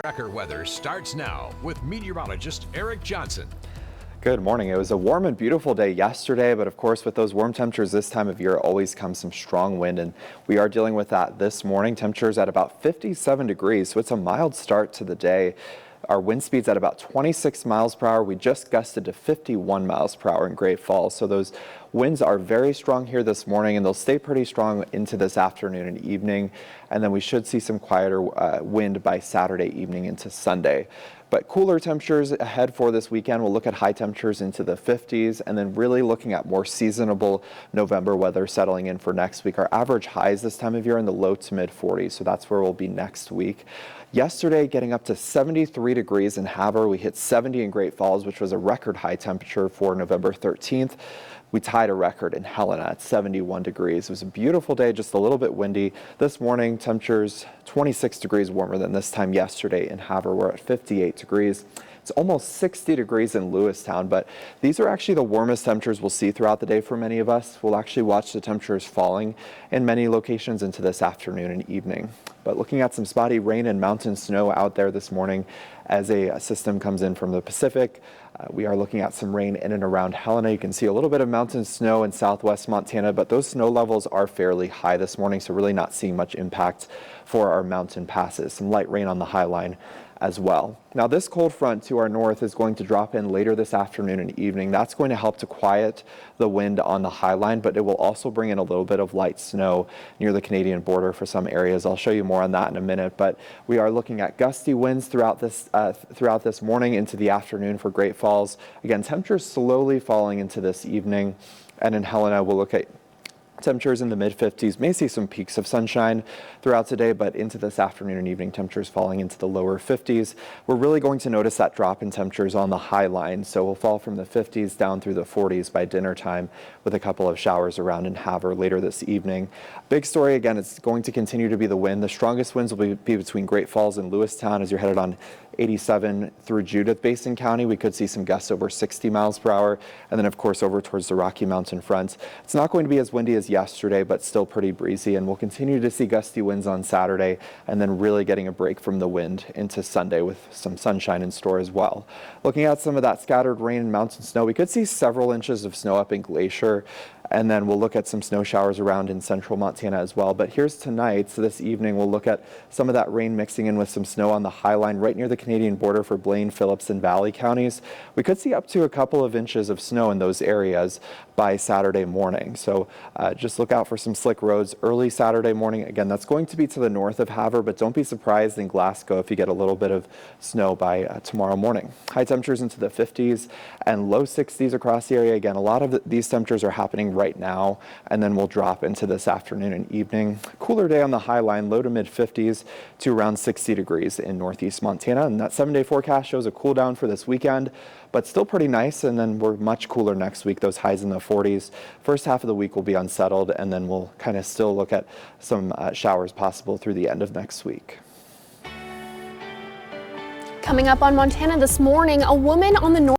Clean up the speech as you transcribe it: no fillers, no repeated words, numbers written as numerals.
Tracker weather starts now with meteorologist Eric Johnson. Good morning. It was a warm and beautiful day yesterday, but of course with those warm temperatures this time of year always comes some strong wind, and we are dealing with that this morning. Temperatures at about 57 degrees, so it's a mild start to the day. Our wind speeds at about 26 miles per hour. We just gusted to 51 miles per hour in Great Falls. So those winds are very strong here this morning, and they'll stay pretty strong into this afternoon and evening. And then we should see some quieter wind by Saturday evening into Sunday. But cooler temperatures ahead for this weekend. We'll look at high temperatures into the 50s, and then really looking at more seasonable November weather settling in for next week. Our average highs this time of year in the low to mid 40s, so that's where we'll be next week. Yesterday, getting up to 73 degrees in Havre. We hit 70 in Great Falls, which was a record high temperature for November 13th. We tied a record in Helena at 71 degrees. It was a beautiful day, just a little bit windy. This morning, temperatures 26 degrees warmer than this time yesterday in Havre. We're at 58 degrees. It's almost 60 degrees in Lewistown, but these are actually the warmest temperatures we'll see throughout the day for many of us. We'll actually watch the temperatures falling in many locations into this afternoon and evening. But looking at some spotty rain and mountain snow out there this morning as a system comes in from the Pacific. We are looking at some rain in and around Helena. You can see a little bit of mountain snow in southwest Montana, but those snow levels are fairly high this morning, so really not seeing much impact for our mountain passes. Some light rain on the high line as well. Now this cold front to our north is going to drop in later this afternoon and evening. That's going to help to quiet the wind on the high line, but it will also bring in a little bit of light snow near the Canadian border for some areas. I'll show you more on that in a minute, but we are looking at gusty winds throughout this morning into the afternoon for Great Falls. Again, temperatures slowly falling into this evening, and in Helena we'll look at temperatures in the mid-50s. May see some peaks of sunshine throughout today, but into this afternoon and evening, temperatures falling into the lower 50s. We're really going to notice that drop in temperatures on the high line, so we'll fall from the 50s down through the 40s by dinner time with a couple of showers around in Havre later this evening. Big story again, it's going to continue to be the wind. The strongest winds will be between Great Falls and Lewistown as you're headed on 87 through Judith Basin County. We could see some gusts over 60 miles per hour, and then of course over towards the Rocky Mountain front. It's not going to be as windy as yesterday, but still pretty breezy, and we'll continue to see gusty winds on Saturday, and then really getting a break from the wind into Sunday with some sunshine in store as well. Looking at some of that scattered rain and mountain snow, we could see several inches of snow up in Glacier, and then we'll look at some snow showers around in central Montana as well. But here's tonight, so this evening we'll look at some of that rain mixing in with some snow on the high line right near the Canadian border for Blaine, Phillips, and Valley counties. We could see up to a couple of inches of snow in those areas by Saturday morning. So just look out for some slick roads early Saturday morning. Again, that's going to be to the north of Havre, but don't be surprised in Glasgow if you get a little bit of snow by tomorrow morning. High temperatures into the 50s and low 60s across the area. Again, a lot of these temperatures are happening right now, and then we'll drop into this afternoon and evening. Cooler day on the high line, low to mid 50s to around 60 degrees in northeast Montana. And that 7-day forecast shows a cool down for this weekend, but still pretty nice. And then we're much cooler next week, those highs in the 40s. First half of the week will be unsettled, and then we'll kind of still look at some showers possible through the end of next week. Coming up on Montana this morning, a woman on the north